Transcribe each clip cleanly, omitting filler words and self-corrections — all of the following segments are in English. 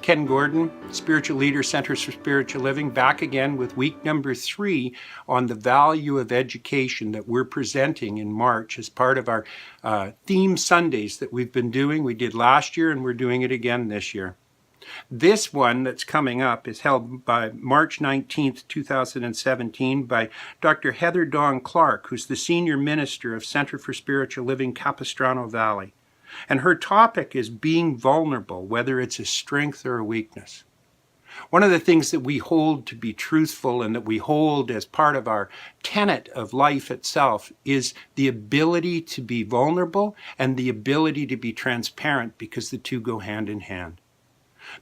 Ken Gordon, Spiritual Leader, Centers for Spiritual Living, back again with week number 3 on the value of education that we're presenting in March as part of our theme Sundays that we've been doing. We did last year and we're doing it again this year. This one that's coming up is held by March 19th, 2017 by Dr. Heather Dawn Clark, who's the Senior Minister of Center for Spiritual Living, Capistrano Valley. And her topic is being vulnerable, whether it's a strength or a weakness. One of the things that we hold to be truthful and that we hold as part of our tenet of life itself is the ability to be vulnerable and the ability to be transparent, because the two go hand in hand.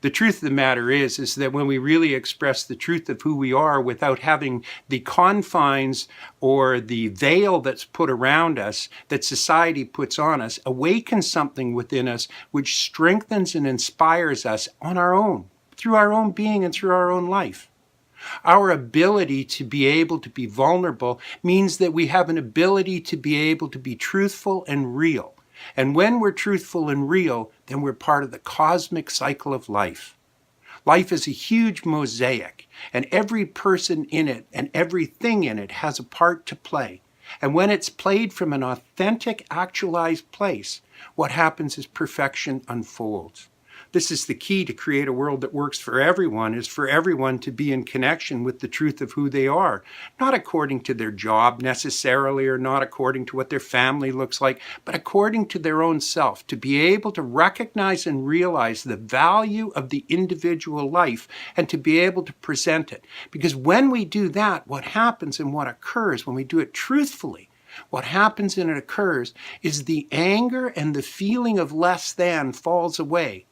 The truth of the matter is that when we really express the truth of who we are without having the confines or the veil that's put around us, that society puts on us, awakens something within us which strengthens and inspires us on our own, through our own being and through our own life. Our ability to be able to be vulnerable means that we have an ability to be able to be truthful and real. And when we're truthful and real, then we're part of the cosmic cycle of life. Life is a huge mosaic, and every person in it and everything in it has a part to play. And when it's played from an authentic, actualized place, what happens is perfection unfolds. This is the key to create a world that works for everyone, is for everyone to be in connection with the truth of who they are, not according to their job necessarily, or not according to what their family looks like, but according to their own self, to be able to recognize and realize the value of the individual life and to be able to present it. Because when we do that, what happens and what occurs when we do it truthfully, what happens and it occurs is the anger and the feeling of less than falls away.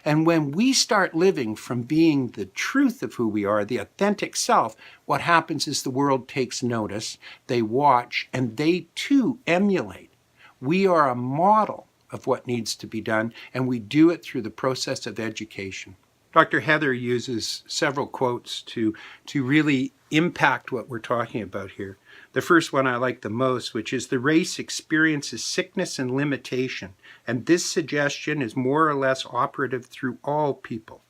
And when we start living from being the truth of who we are, the authentic self, what happens is the world takes notice, they watch, and they too emulate. We are a model of what needs to be done, and we do it through the process of education. Dr. Heather uses several quotes to really impact what we're talking about here. The first one I like the most, which is, the race experiences sickness and limitation, and this suggestion is more or less operative through all people.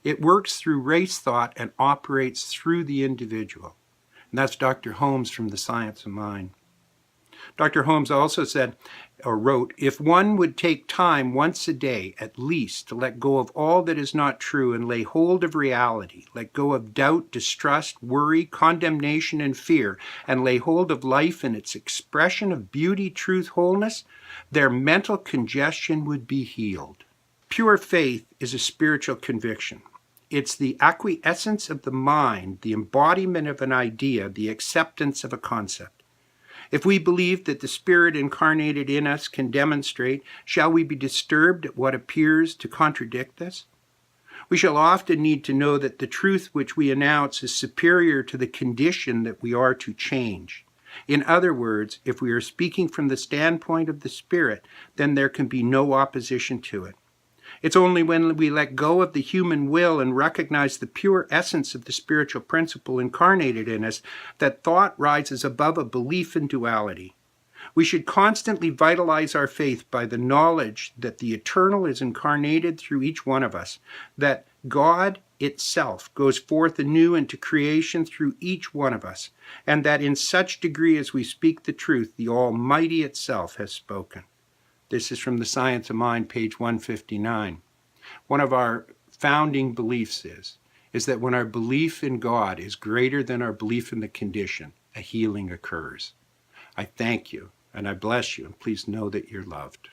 It works through race thought and operates through the individual. And that's Dr. Holmes from The Science of Mind. Dr. Holmes also said, or wrote, if one would take time once a day at least to let go of all that is not true and lay hold of reality, let go of doubt, distrust, worry, condemnation, and fear, and lay hold of life in its expression of beauty, truth, wholeness, their mental congestion would be healed. Pure faith is a spiritual conviction. It's the acquiescence of the mind, the embodiment of an idea, the acceptance of a concept. If we believe that the Spirit incarnated in us can demonstrate, shall we be disturbed at what appears to contradict this? We shall often need to know that the truth which we announce is superior to the condition that we are to change. In other words, if we are speaking from the standpoint of the Spirit, then there can be no opposition to it. It's only when we let go of the human will and recognize the pure essence of the spiritual principle incarnated in us that thought rises above a belief in duality. We should constantly vitalize our faith by the knowledge that the eternal is incarnated through each one of us, that God itself goes forth anew into creation through each one of us, and that in such degree as we speak the truth, the Almighty itself has spoken. This is from The Science of Mind, page 159. One of our founding beliefs is that when our belief in God is greater than our belief in the condition, a healing occurs. I thank you and I bless you, and please know that you're loved.